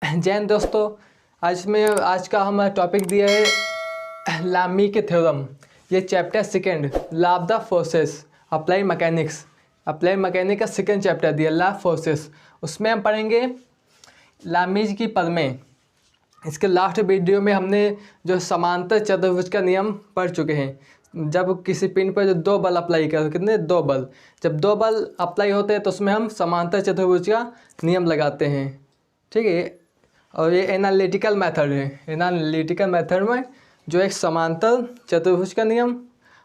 जय हिंद दोस्तों। आज का हमारा टॉपिक दिया है लामी के थ्योरम। ये chapter second law of the forces apply mechanics का सेकेंड चैप्टर दिया लॉ ऑफ फोर्सेस। उसमें हम पढ़ेंगे लामीज की प्रमेय। इसके लास्ट वीडियो में हमने जो समांतर चतुर्भुज का नियम पढ़ चुके हैं। जब किसी पिंड पर जो दो बल अप्लाई करें, कितने दो बल, जब दो बल अप्लाई होते हैं तो उसमें हम समांतर चतुर्भुज का नियम लगाते हैं। ठीक है, और ये एनालिटिकल मेथड है। एनालिटिकल मेथड में जो एक समांतर चतुर्भुज का नियम,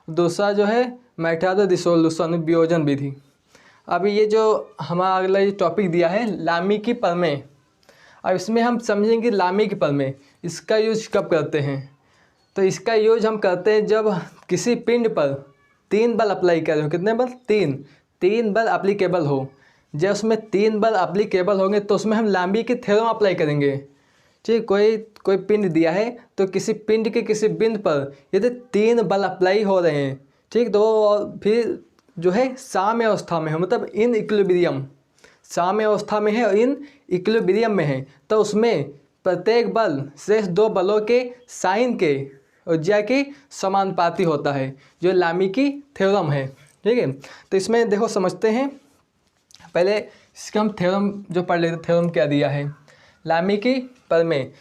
दूसरा जो है मेथड ऑफ डिसोल्यूशन वियोजन विधि। अभी ये जो हमारा अगला ये टॉपिक दिया है लामी की प्रमेय। अब इसमें हम समझेंगे लामी की प्रमेय इसका यूज कब करते हैं। तो इसका यूज हम करते हैं जब किसी पिंड पर तीन बल अप्लाई करें हो। कितने बल? तीन बल अप्लीकेबल हो। जब उसमें तीन बल अप्लीकेबल होंगे तो उसमें हम लामी की थ्योरम अप्लाई करेंगे। ठीक, कोई पिंड दिया है तो किसी पिंड के किसी बिंदु पर यदि तीन बल अप्लाई हो रहे हैं, ठीक, तो फिर जो है साम्य अवस्था में है, मतलब इन इक्विलिब्रियम, साम्य अवस्था में है और इन इक्विलिब्रियम में है, तो उसमें प्रत्येक बल शेष दो बलों के साइन के और ज्या के समानुपाती होता है, जो लामी की थ्योरम है। ठीक है, तो इसमें देखो समझते हैं। पहले इसका हम थ्योरम जो पढ़ लेते, थ्योरम क्या दिया है। लामी की प्रमेय,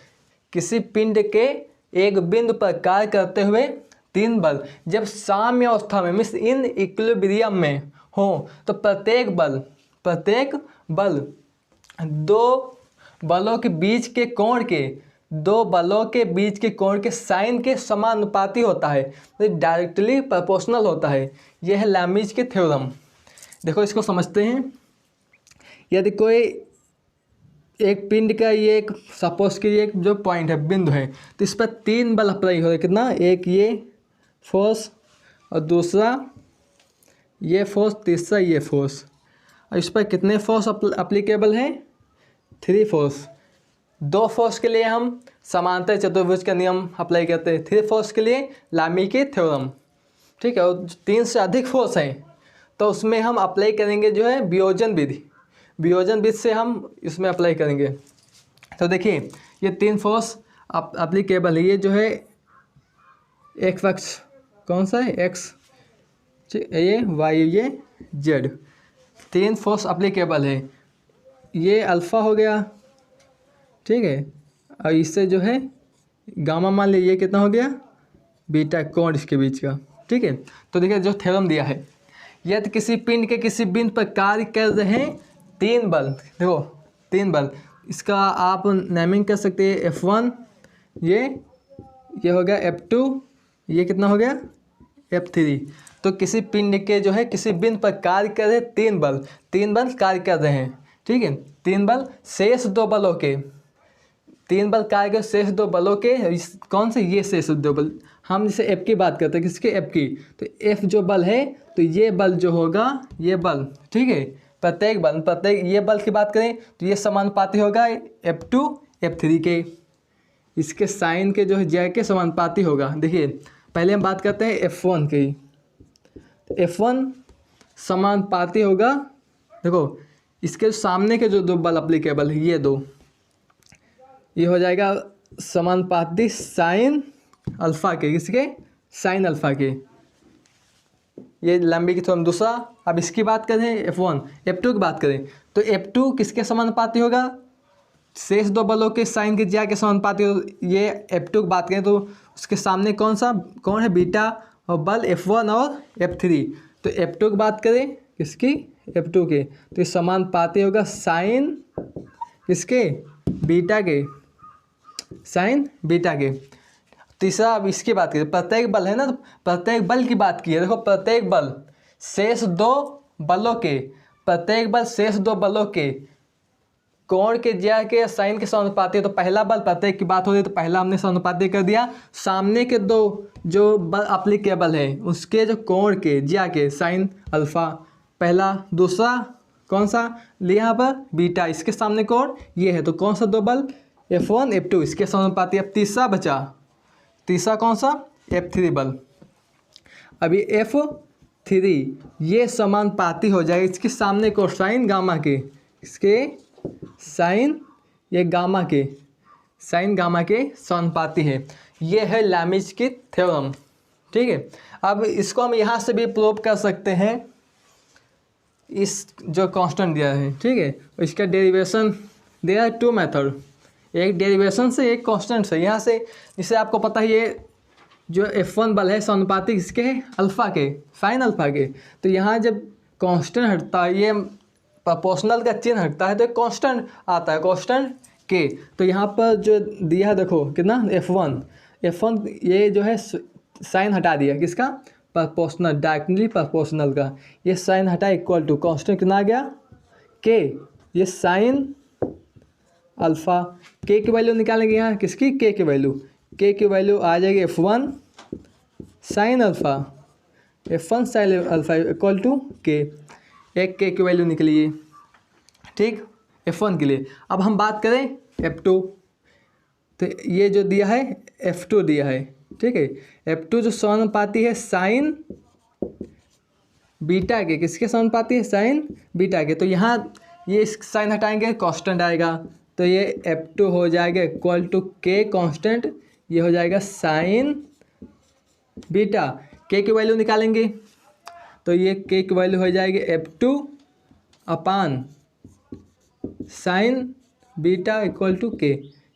किसी पिंड के एक बिंदु पर कार्य करते हुए तीन बल जब साम्य अवस्था में मीन्स इन इक्विलिब्रियम में हो तो प्रत्येक बल दो बलों के बीच के कोण के साइन के समानुपाती होता है, तो डायरेक्टली प्रोपोर्शनल होता है। यह है लामीज के थ्योरम। देखो इसको समझते हैं। यदि कोई एक पिंड का ये एक सपोज कि एक जो पॉइंट है, बिंदु है, तो इस पर तीन बल अप्लाई हो रहे। कितना? एक ये फोर्स और दूसरा ये फोर्स, तीसरा ये फोर्स। और इस पर कितने फोर्स अप्लीकेबल हैं? 3 फोर्स। 2 फोर्स के लिए हम समांतर चतुर्भुज का नियम अप्लाई करते हैं, 3 फोर्स के लिए लामी के थ्योरम। ठीक है, और 3 से अधिक फोर्स हैं तो उसमें हम अप्लाई करेंगे जो है वियोजन विधि। वियोजन विधि से हम इसमें अप्लाई करेंगे। तो देखिए ये 3 फोर्स अप्लीकेबल है। ये जो है एक्स अक्ष कौन सा है? एक्स, ये वाई, ये जेड। 3 फोर्स अप्लीकेबल है। ये अल्फ़ा हो गया, ठीक है, और इससे जो है गामा मान लीजिए। ये कितना हो गया? बीटा, कोण इसके बीच का। ठीक है, तो देखिए जो थ्योरम दिया है, यदि किसी पिंड के किसी बिंदु पर कार्य कर रहे हैं तीन बल, देखो 3 बल, इसका आप नेमिंग कर सकते हैं F1, ये हो गया F2, ये कितना हो गया? F3। तो किसी पिंड के जो है किसी बिंदु पर कार्य कर रहे तीन बल कार्य कर रहे हैं। ठीक है, तीन बल शेष दो बलों के, तीन बल कार्य कर शेष दो बलों के, कौन से? ये शेष दो बल। हम जैसे F की बात करते हैं, किसके? F की। तो F जो बल है तो ये बल जो होगा, ये बल, ठीक है, प्रत्येक ये बल की बात करें तो ये समानुपाती होगा F2 F3 के। इसके साइन के जो है ज्या के समानुपाती होगा। देखिए पहले हम बात करते हैं F1 की। तो F1 समानुपाती होगा, देखो इसके सामने के जो दो बल अप्लीकेबल है, ये दो, ये हो जाएगा समानुपाती साइन अल्फ़ा के। किसके? साइन अल्फ़ा के। ये लंबी की थ्योरम दूसरा। अब इसकी बात करें F1, F2 की बात करें तो F2 किसके समानुपाती होगा? शेष दो बलों के साइन के ज्या के समानुपाती। ये F2 की बात करें तो उसके सामने कौन है? बीटा, और बल F1 और F3। तो F2 की बात करें, किसकी? F2 के, तो ये समानुपाती होगा साइन किसके? बीटा के, साइन बीटा के। तीसरा, अब इसकी बात करें, प्रत्येक बल है ना, तो प्रत्येक बल की बात की है। देखो प्रत्येक बल शेष दो बलों के, कोण के ज्या के साइन के समानुपाती है। तो पहला बल, प्रत्येक की बात हो रही तो पहला हमने समानुपाती कर दिया। सामने के दो जो बल अप्लीकेबल है उसके जो कोण के ज्या के साइन अल्फ़ा पहला, दूसरा कौन सा लिया यहाँ पर? बीटा। इसके सामने कोण ये है, तो कौन सा दो बल? F1 F2 इसके समानुपाती। अब तीसरा बचा, तीसरा कौन सा? F3 बल। अभी F3 ये समानुपाती हो जाएगा इसके सामने कोसाइन गामा के, इसके साइन ये गामा के साइन गामा के समानुपाती है। ये है लैमिज की थ्योरम, ठीक है। अब इसको हम यहाँ से भी प्रूव कर सकते हैं, इस जो कांस्टेंट दिया है, ठीक है, इसका डेरिवेशन दिया है 2 मेथड, एक डेरिवेशन से एक कांस्टेंट से। यहाँ से जिससे आपको पता है ये जो F1 बल है समानुपाती किसके है, अल्फ़ा के, साइन अल्फ़ा के। तो यहाँ जब कांस्टेंट हटता है, ये प्रोपोर्शनल का चिन्ह हटता है तो एक कांस्टेंट आता है, कांस्टेंट के। तो यहाँ पर जो दिया है देखो कितना F1 ये जो है साइन हटा दिया किसका, प्रोपोर्शनल, डायरेक्टली प्रोपोर्शनल का। ये साइन हटा इक्वल टू कांस्टेंट कितना आ गया के, ये साइन अल्फ़ा। के की वैल्यू निकालेंगे यहाँ किसकी, के की वैल्यू, के की वैल्यू आ जाएगी F1 sine alpha, F1 sine alpha equal to K. एक के की वैल्यू निकली है, ठीक, F1 के लिए। अब हम बात करें F2, तो ये जो दिया है F2 दिया है, ठीक है। F2 जो समानुपाती है साइन बीटा के, किसके समानुपाती है, साइन बीटा के। तो यहाँ ये इस साइन हटाएंगे कांस्टेंट आएगा, तो ये F2 हो जाएगा इक्वल टू के कांस्टेंट, ये हो जाएगा साइन बीटा। के की वैल्यू निकालेंगे तो ये के की वैल्यू हो जाएगी F2 upon sine beta equal to K.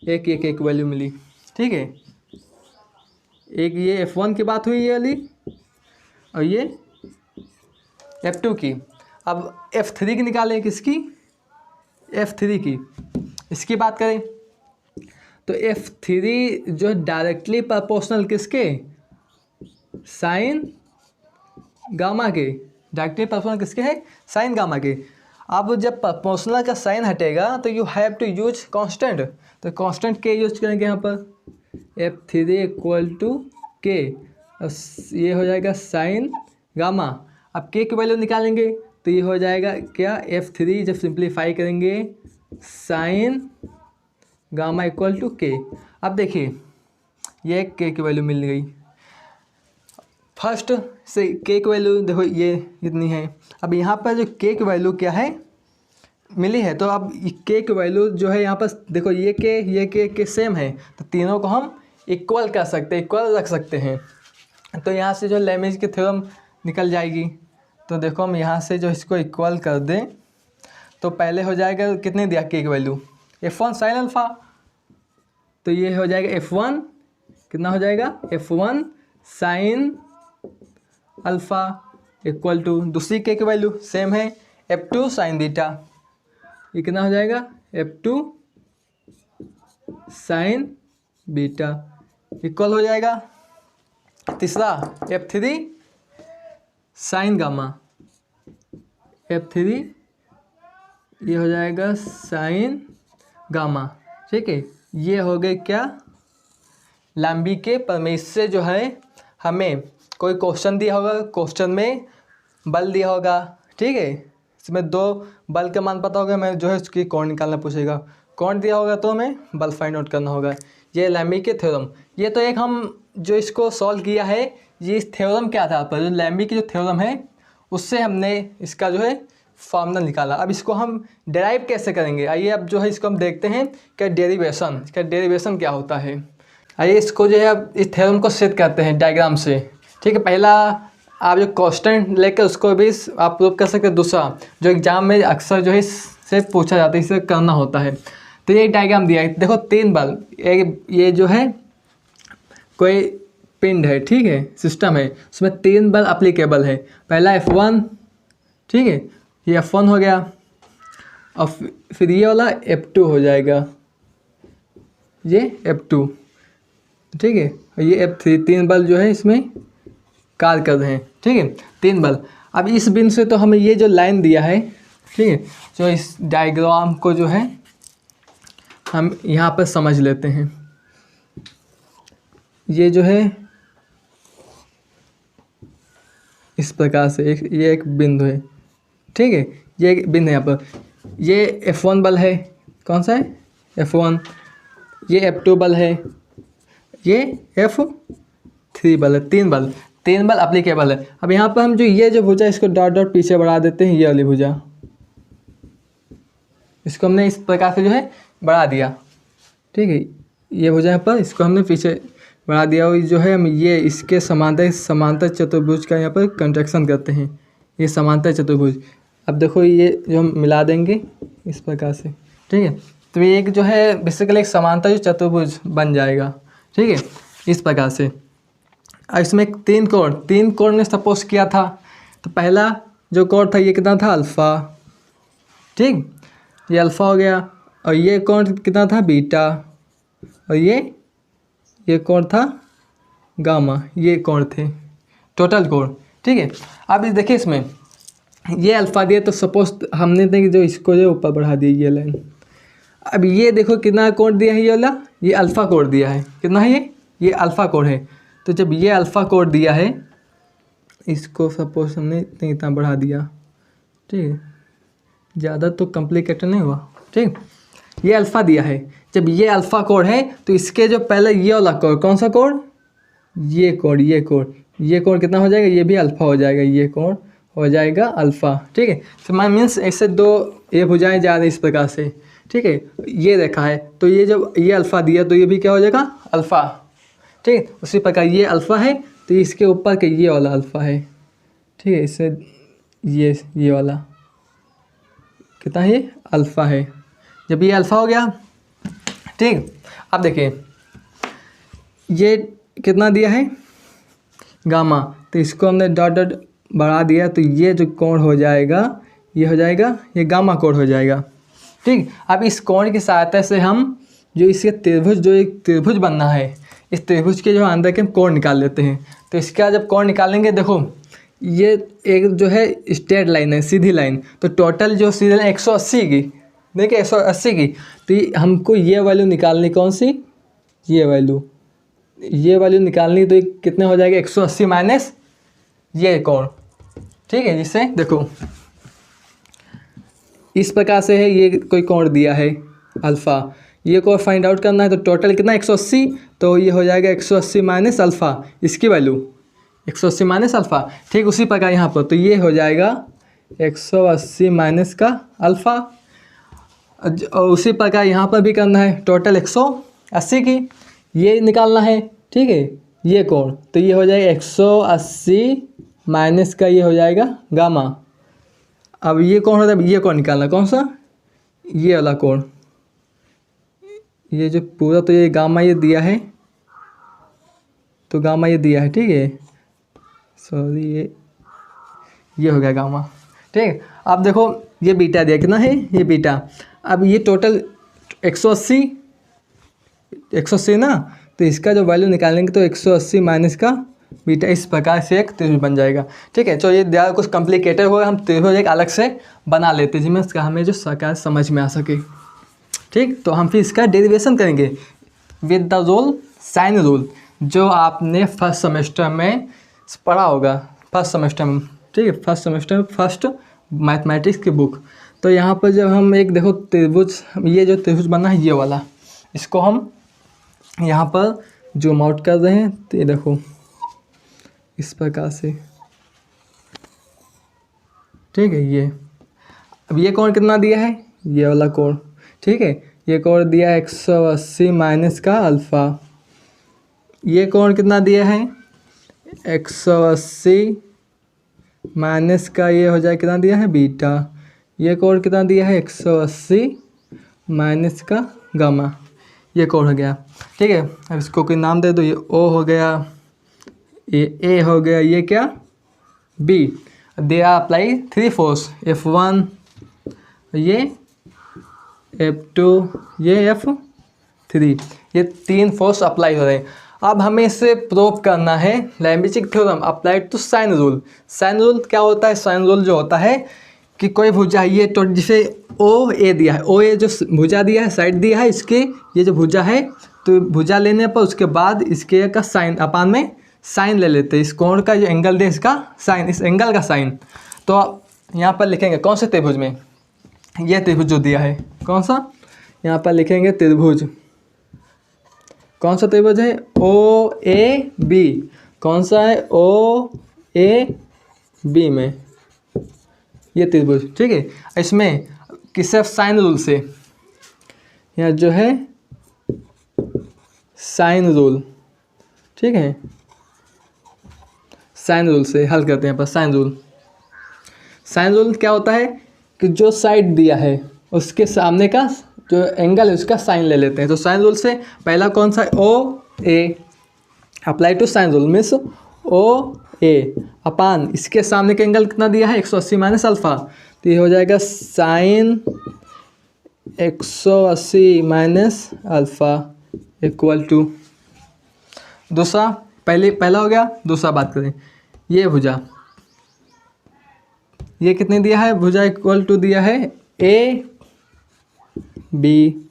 एक के की वैल्यू मिली, ठीक है। एक ये F1 की बात हुई ये वाली, और ये F2 की। अब F3 की निकालें, किसकी, F3 की। इसकी बात करें तो F3 जो डायरेक्टली प्रोपोर्शनल किसके, साइन गामा के, डायरेक्टली प्रोपोर्शनल किसके है, साइन गामा के। अब जब प्रोपोर्शनल का साइन हटेगा तो you have to use constant, तो कांस्टेंट के यूज करेंगे यहाँ पर, F3 इक्वल टू के, ये हो जाएगा साइन गामा। अब के की वैल्यू निकालेंगे तो ये हो जाएगा क्या, F3 जब सिंप्लीफाई करेंगे साइन गामा इक्वल टू के। अब देखिए ये के की वैल्यू मिल गई, फर्स्ट से के की वैल्यू देखो ये इतनी है। अब यहाँ पर जो के की वैल्यू क्या है मिली है, तो अब के की वैल्यू जो है यहाँ पर देखो ये के सेम है, तो तीनों को हम इक्वल कर सकते हैं, इक्वल रख सकते हैं। तो यहाँ से जो लैमिज की थ्योरम निकल जाएगी। तो देखो हम यहाँ से जो इसको इक्वल कर दें तो पहले हो जाएगा, कितने दिया के की वैल्यू, F1 साइन अल्फ़ा, तो ये हो जाएगा F1 कितना हो जाएगा, F1 sine alpha equal to दूसरी के की वैल्यू सेम है F2 साइन बीटा, ये कितना हो जाएगा, F2 साइन बीटा इक्वल हो जाएगा। तीसरा F3 साइन गामा, F3 ये हो जाएगा साइन गामा, ठीक है। ये हो गए क्या, लंबी के प्रमेय से जो है हमें कोई क्वेश्चन दिया होगा, क्वेश्चन में बल दिया होगा, ठीक है, इसमें 2 बल का मान पता होगा, मैं जो है उसकी कोण निकालना पूछेगा, कोण दिया होगा तो हमें बल फाइंड आउट करना होगा। ये लैम्बी के थ्योरम, ये तो एक हम जो इसको सॉल्व किया है, ये इस थ्योरम के आधार पर, जो लैम्बी की जो थ्योरम है उससे हमने इसका जो है फार्मूला निकाला। अब इसको हम डेराइव कैसे करेंगे, आइए अब जो है इसको हम देखते हैं क्या डेरिवेशन, इसका डेरिवेशन क्या होता है। आइए इसको जो है अब इस थ्योरम को सिद्ध करते हैं डायग्राम से, ठीक है। पहला आप जो कांस्टेंट लेकर उसको भी आप प्रूव कर सकते हैं, दूसरा जो एग्जाम में अक्सर जो है इससे पूछा जाता है, इसे करना होता है। तो ये डायग्राम दिया है, देखो 3 बल, ये जो है कोई पिंड है, ठीक है, सिस्टम है, उसमें 3 बल अप्लीकेबल है। पहला F1, ठीक है, ये F1 हो गया, और फिर ये वाला F2 हो जाएगा, ये F2, ठीक है, और ये F3, 3 बल जो है इसमें कार्य कर रहे हैं, ठीक है, 3 बल। अब इस बिंदु से तो हमें ये जो लाइन दिया है, ठीक है, जो इस डायग्राम को जो है हम यहाँ पर समझ लेते हैं। ये जो है इस प्रकार से ये एक बिंदु है, ठीक है, ये एक बिंदु है यहाँ पर, ये F1 बल है, कौन सा है, F1, ये F2 बल है, ये F3 बल है, 3 बल अप्लीकेबल है। अब यहाँ पर हम जो ये जो भुजा इसको डॉट डॉट पीछे बढ़ा देते हैं, ये वाली भुजा, इसको हमने इस प्रकार से जो है बढ़ा दिया, ठीक है। ये भुजाएं पर इसको हमने पीछे बढ़ा दिया, और जो है हम ये इसके समांतर चतुर्भुज का यहाँ पर कंट्रैक्शन करते हैं, ये समांतर चतुर्भुज। अब देखो ये जो हम मिला देंगे इस प्रकार से, ठीक है। तो ये एक जो है बेसिकली एक समांतर चतुर्भुज बन जाएगा, ठीक है, इस प्रकार से। अब इसमें तीन कोण ने सपोज किया था। तो पहला जो कोण था ये कितना था, अल्फ़ा, ठीक, ये अल्फ़ा हो गया। और ये कोण कितना था, बीटा, और ये कोण था गामा। ये कोण थे टोटल कोण, ठीक है। अब इस देखिए इसमें ये अल्फ़ा दिया, तो सपोज हमने देखिए जो इसको जो ऊपर बढ़ा दिया ये लाइन। अब ये देखो कितना कोण दिया है, ये वाला ये अल्फ़ा कोण दिया है, कितना है ये अल्फ़ा कोण है। तो जब ये अल्फ़ा कोण दिया है, इसको सपोज हमने इतना बढ़ा दिया, ठीक है, ज़्यादा तो कॉम्प्लिकेटेड नहीं हुआ, ठीक। ये अल्फ़ा दिया है, जब ये अल्फ़ा कोण है तो इसके जो पहले ये वाला कोण, कौन सा कोण, ये कोण कितना हो जाएगा, ये भी अल्फ़ा हो जाएगा, ये कोण हो जाएगा अल्फ़ा, ठीक है। तो माय मीन्स ऐसे दो ये भुजाएं जा रही इस प्रकार से, ठीक है। ये देखा है, तो ये जब ये अल्फ़ा दिया तो ये भी क्या हो जाएगा, अल्फ़ा, ठीक। उसी प्रकार ये अल्फ़ा है तो इसके ऊपर के ये वाला अल्फ़ा है, ठीक है। इससे ये वाला कितना है, अल्फ़ा है। जब ये अल्फ़ा हो गया, ठीक। अब देखिए ये कितना दिया है, गामा, तो इसको हमने डॉट बढ़ा दिया, तो ये जो कोण हो जाएगा ये हो जाएगा, ये गामा कोण हो जाएगा, ठीक। अब इस कोण की सहायता से हम जो इसके त्रिभुज, जो एक त्रिभुज बनना है, इस त्रिभुज के जो अंदर के हम कोण निकाल लेते हैं। तो इसका जब कोण निकालेंगे, देखो ये एक जो है स्ट्रेट लाइन है, सीधी लाइन, तो टोटल जो सीधी लाइन 180 की, देखिए 180 की, तो हमको ये वैल्यू निकालनी, कौन सी, ये वैल्यू निकालनी। तो ये कितने हो जाएगा, 180 माइनस ये कोण, ठीक है। जिससे देखो इस प्रकार से है, ये कोई कोण दिया है अल्फ़ा, ये कोण फाइंड आउट करना है। तो टोटल कितना 180, तो ये हो जाएगा 180 माइनस अल्फ़ा, इसकी वैल्यू 180 माइनस अल्फ़ा, ठीक। उसी प्रकार यहाँ पर तो ये हो जाएगा 180 माइनस का अल्फ़ा, और उसी प्रकार यहाँ पर भी करना है, टोटल 180 की ये निकालना है, ठीक है, ये कोण। तो ये हो जाएगा 180 माइनस का ये हो जाएगा गामा। अब ये कोण होता है, ये कोण निकालना, कौन सा, ये वाला कोण, ये जो पूरा, तो ये गामा ये दिया है, तो गामा ये दिया है, ठीक है, सॉरी ये हो गया गामा, ठीक। अब देखो ये बीटा दिया, कितना है ये बीटा। अब ये टोटल 180 ना, तो इसका जो वैल्यू निकालेंगे तो 180 माइनस का बीटा, इस प्रकार से एक त्रिभुज बन जाएगा, ठीक है। तो ये ज़्यादा कुछ कॉम्प्लिकेटेड होगा, हम त्रिभुज एक अलग से बना लेते हैं जिसमें इसका हमें जो सरकार समझ में आ सके, ठीक। तो हम फिर इसका डेरिवेशन करेंगे with the rule, sine rule, जो आपने फर्स्ट सेमेस्टर में पढ़ा होगा, फर्स्ट सेमेस्टर में, ठीक है, फर्स्ट सेमेस्टर फर्स्ट मैथमेटिक्स की बुक। तो यहाँ पर जब हम एक देखो त्रिभुज, ये जो त्रिभुज बना है ये वाला, इसको हम यहाँ पर जूम आउट कर रहे हैं, तो ये देखो इस प्रकार से, ठीक है। ये अब ये कोण कितना दिया है, ये वाला कोण, ठीक है, ये कोण दिया है 180 माइनस का अल्फ़ा। ये कोण कितना दिया है, 180 माइनस का ये हो जाए, कितना दिया है, बीटा। ये कोण कितना दिया है, 180 माइनस का गामा, ये कोण हो गया, ठीक है। अब इसको कोई नाम दे दो, ये ओ हो गया, ये ए हो गया, ये क्या, B. They are apply 3 force, F1, ये F2, ये F3, ये 3 फोर्स अप्लाई हो रहे हैं। अब हमें इसे प्रूव करना है लैम्बिचिक theorem applied to sine rule. Sine rule क्या होता है, साइन रूल जो होता है कि कोई भुजा, ये तो जिसे ओ ए दिया है, ओ ए जो भुजा दिया है, साइड दिया है, इसके ये जो भुजा है, तो भुजा लेने पर उसके बाद इसके का साइन अपान में साइन ले लेते हैं, इस कोण का जो एंगल दे इसका साइन, इस एंगल का साइन। तो यहाँ पर लिखेंगे कौन से त्रिभुज में, ये त्रिभुज जो दिया है, कौन सा, यहाँ पर लिखेंगे त्रिभुज, कौन सा त्रिभुज है, ओ ए बी, कौन सा है, ओ ए बी में ये त्रिभुज, ठीक है। इसमें किससे, साइन रूल से, यहाँ जो है साइन रूल, ठीक है, साइन रूल से हल करते हैं यहाँ पर। साइन रूल, साइन रूल क्या होता है कि जो साइड दिया है उसके सामने का जो एंगल है उसका साइन ले लेते हैं। तो साइन रूल से पहला कौन सा, O A, apply to sine rule means O A upon इसके सामने का एंगल कितना दिया है 180 माइनस अल्फ़ा, तो ये हो जाएगा sine 180 minus alpha equal to, दूसरा पहला हो गया। दूसरा बात करें, ये भुजा, ये कितने दिया है, भुजा इक्वल टू दिया है A B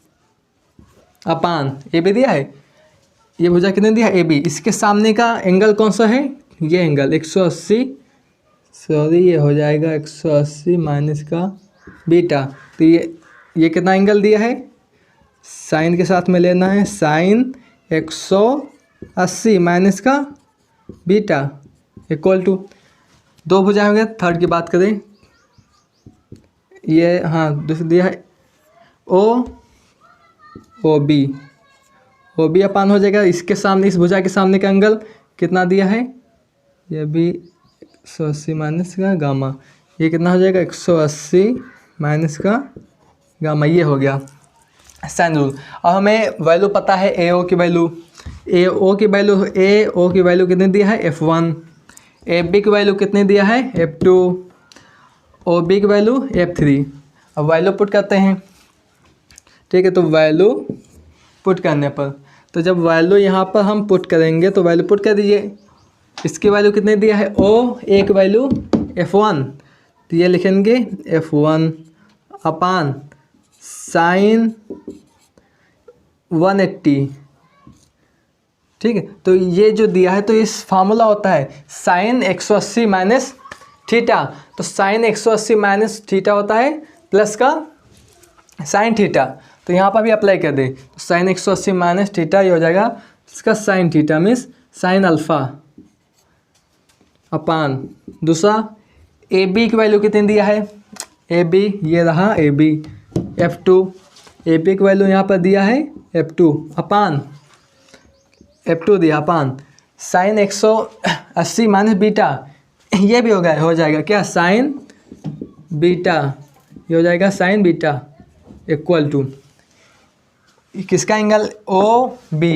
upon A B दिया है, ये भुजा कितने दिया है ए बी, इसके सामने का एंगल कौन सा है, ये एंगल 180, सॉरी ये हो जाएगा 180 माइनस का बीटा, तो ये कितना एंगल दिया है, साइन के साथ में लेना है, साइन 180 माइनस का बीटा इक्वल टू, दो भुजाएं होंगे। थर्ड की बात करें, ये हाँ दूसरा दिया है ओ बी अपान हो जाएगा इसके सामने, इस भुजा के सामने का एंगल कितना दिया है, ये भी 180 माइनस का गामा, ये कितना हो जाएगा 180 माइनस का गामा, ये हो गया साइन रूल। और हमें वैल्यू पता है ए ओ की वैल्यू, ए ओ की वैल्यू कितने दिया है F1, ए बी की वैल्यू कितने दिया है F2, ओ बी की वैल्यू F3। अब वैल्यू पुट करते हैं, ठीक है, तो वैल्यू पुट करने पर, तो जब वैल्यू यहाँ पर हम पुट करेंगे तो वैल्यू पुट कर दीजिए, इसकी वैल्यू कितने दिया है ओ ए की वैल्यू F1, तो ये लिखेंगे F1 अपान साइन 180, ठीक है। तो ये जो दिया है तो इस फार्मूला होता है साइन 180 माइनस थीटा, तो साइन 180 माइनस थीटा होता है प्लस का साइन थीटा, तो यहाँ पर भी अप्लाई कर दें, तो साइन 180 माइनस थीटा ये हो जाएगा इसका sine theta means sine alpha upon, दूसरा ए बी की वैल्यू कितनी दिया है, ए बी ये रहा A B F2, A B की वैल्यू यहाँ पर दिया है F2 अपान F2 दिया अपान साइन 180 माइनस बीटा, ये भी हो जाएगा क्या साइन बीटा, ये हो जाएगा साइन बीटा इक्वल टू किसका एंगल ओ बी,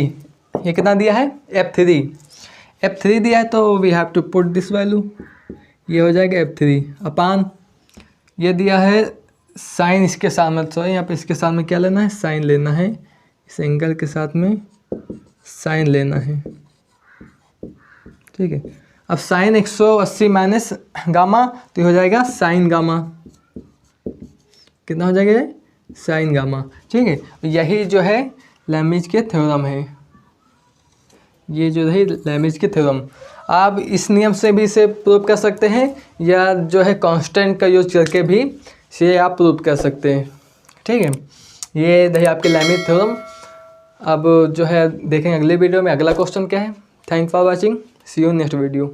ये कितना दिया है F3 दिया है, तो we have to put this value, ये हो जाएगा F3 अपान, ये दिया है साइन इसके सामने, सॉरी यहाँ पे इसके सामने क्या लेना है, साइन लेना है, इस एंगल के साथ में साइन लेना है, ठीक है। अब साइन 180 माइनस गामा, तो ये हो जाएगा साइन गामा, कितना हो जाएगा साइन गामा, ठीक है। यही जो है लैमीज के थ्योरम है, ये जो है लैमीज के थ्योरम, आप इस नियम से भी इसे प्रूव कर सकते हैं या जो है कांस्टेंट का यूज करके भी इसे आप प्रूव कर सकते हैं, ठीक है। ये रही आपके लैमीज थ्योरम। अब जो है देखेंगे अगले वीडियो में अगला क्वेश्चन क्या है। Thank for watching, see you next video.